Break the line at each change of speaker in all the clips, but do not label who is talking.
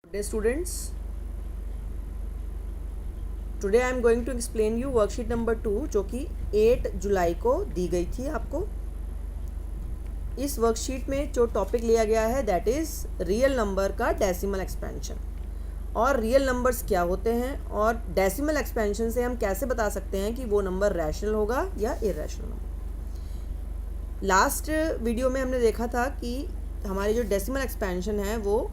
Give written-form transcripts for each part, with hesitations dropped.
Good day students. Today I am going to explain you worksheet number 2 जो कि 8 जुलाई को दी गई थी आपको। इस वर्कशीट में जो टॉपिक लिया गया है दैट इज़ रियल नंबर का डेसिमल एक्सपेंशन। और रियल नंबर्स क्या होते हैं और डेसिमल एक्सपेंशन से हम कैसे बता सकते हैं कि वो नंबर रैशनल होगा या इरेशनल होगा। लास्ट वीडियो में हमने देखा था कि हमारी जो डेसिमल एक्सपेंशन है वो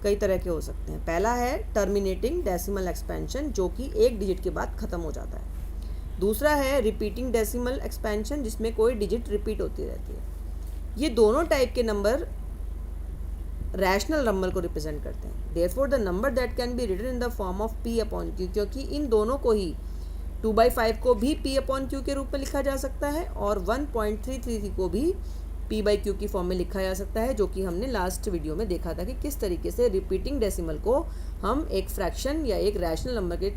कई तरह के हो सकते हैं। पहला है टर्मिनेटिंग डेसिमल एक्सपेंशन जो कि एक डिजिट के बाद ख़त्म हो जाता है। दूसरा है रिपीटिंग डेसिमल एक्सपेंशन जिसमें कोई डिजिट रिपीट होती रहती है। ये दोनों टाइप के नंबर रैशनल नंबर को रिप्रेजेंट करते हैं। Therefore the number that can be written in the form of p upon q, क्योंकि इन दोनों को ही 2/5 को भी p अपॉन q के रूप में लिखा जा सकता है और 1.333 को भी p/q की फॉर्म में लिखा जा सकता है, जो कि हमने लास्ट वीडियो में देखा था कि किस तरीके से रिपीटिंग डेसिमल को हम एक फ्रैक्शन या एक रैशनल नंबर के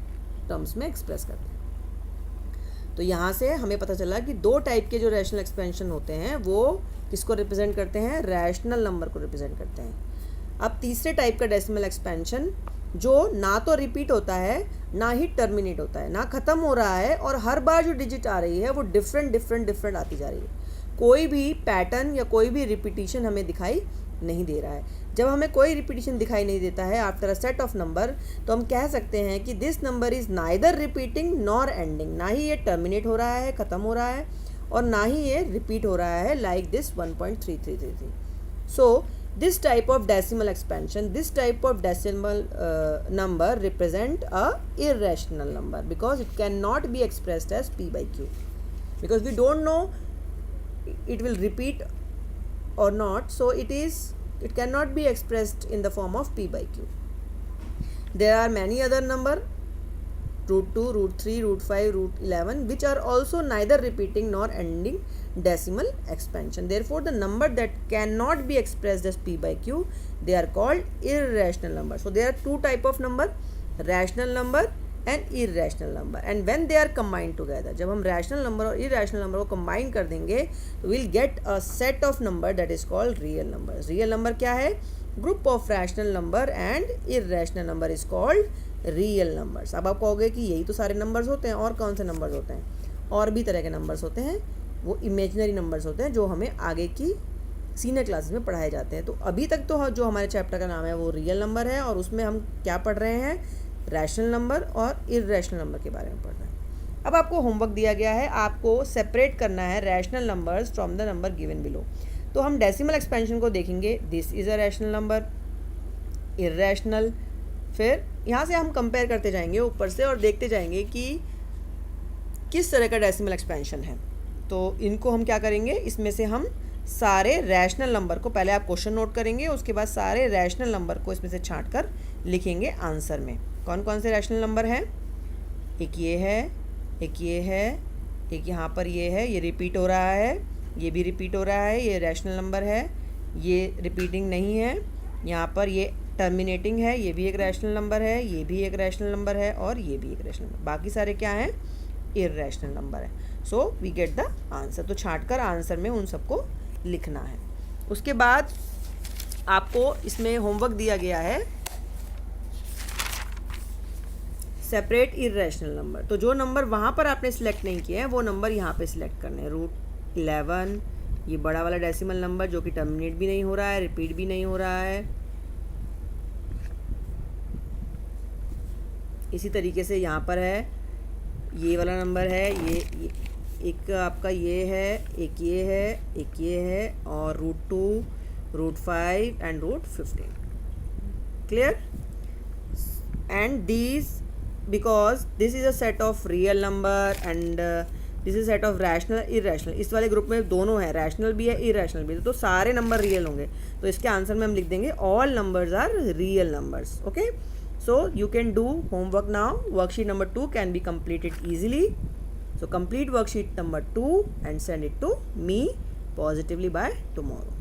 टर्म्स में एक्सप्रेस करते हैं। तो यहाँ से हमें पता चला कि दो टाइप के जो रैशनल एक्सपेंशन होते हैं वो किसको रिप्रेजेंट करते हैं, रैशनल नंबर को रिप्रेजेंट करते हैं। अब तीसरे टाइप का डेसिमल एक्सपेंशन जो ना तो रिपीट होता है ना ही टर्मिनेट होता है, ना ख़त्म हो रहा है और हर बार जो डिजिट आ रही है वो डिफरेंट आती जा रही है। कोई भी पैटर्न या कोई भी रिपीटिशन हमें दिखाई नहीं दे रहा है। जब हमें कोई रिपीटिशन दिखाई नहीं देता है after a set of number, तो हम कह सकते हैं कि this number is neither repeating nor ending. ना ही ये टर्मिनेट हो रहा है, ख़त्म हो रहा है, और ना ही ये रिपीट हो रहा है like this 1.3333। So this type of decimal expansion, this type of decimal number represent a irrational number because it cannot be expressed as p/q, because we don't know it will repeat or not, so it cannot be expressed in the form of p/q. There are many other number √2, √3, √5, √11 which are also neither repeating nor ending decimal expansion. Therefore the number that cannot be expressed as p/q, they are called irrational number. So there are two type of number, rational number and irrational number, and when they are combined together, जब हम rational number और irrational number को combine कर देंगे तो we'll get a set of number that is called real number. Real number क्या है? Group of rational number and irrational number is called real numbers. अब आप कहोगे कि यही तो सारे नंबर्स होते हैं, और कौन से नंबर्स होते हैं? और भी तरह के नंबर्स होते हैं, वो इमेजिनरी नंबर्स होते हैं जो हमें आगे की सीनियर क्लासेस में पढ़ाए जाते हैं। तो अभी तक तो जो हमारे चैप्टर का नाम है वो रियल नंबर है, और उसमें हम क्या पढ़ रहे हैं, रैशनल नंबर और इरेशनल नंबर के बारे में पढ़ रहे हैं। अब आपको होमवर्क दिया गया है, आपको सेपरेट करना है rational numbers from the number given below. तो हम डेसिमल एक्सपेंशन को देखेंगे, this is a rational number, irrational, फिर यहाँ से हम कंपेयर करते जाएंगे ऊपर से और देखते जाएंगे कि किस तरह का डेसिमल एक्सपेंशन है। तो इनको हम क्या करेंगे, इसमें से हम सारे रैशनल नंबर को, पहले आप क्वेश्चन नोट करेंगे, उसके बाद सारे रैशनल नंबर को इसमें से छांट कर लिखेंगे आंसर में। कौन कौन से रैशनल नंबर हैं? एक ये है, एक ये है, एक यहाँ पर ये है, ये रिपीट हो रहा है, ये भी रिपीट हो रहा है, ये रैशनल नंबर है, ये रिपीटिंग नहीं है, यहाँ पर ये टर्मिनेटिंग है, ये भी एक रैशनल नंबर है, ये भी एक रैशनल नंबर है, और ये भी एक रैशनल नंबर। बाकी सारे क्या हैं? इररेशनल नंबर है। So we get the answer. तो छांट कर आंसर में उन सबको लिखना है। उसके बाद आपको इसमें होमवर्क दिया गया है सेपरेट इररेशनल नंबर। तो जो नंबर वहाँ पर आपने सिलेक्ट नहीं किए हैं वो नंबर यहाँ पे सिलेक्ट करने हैं। √11, ये बड़ा वाला डेसिमल नंबर जो कि टर्मिनेट भी नहीं हो रहा है, रिपीट भी नहीं हो रहा है। इसी तरीके से यहाँ पर है, ये वाला नंबर है, ये एक आपका ये है, एक ये है, एक ये है, और √2, √5 and √15। Clear? And these because this is a set of real number and this is set of rational irrational. इस वाले ग्रुप में दोनों है, रैशनल भी है, इरेशनल भी है, तो सारे नंबर रियल होंगे। तो इसके आंसर में हम लिख देंगे all numbers are real numbers. Okay, so you can do homework now. Worksheet number 2 can be completed easily. So complete worksheet number 2 and send it to me positively by tomorrow.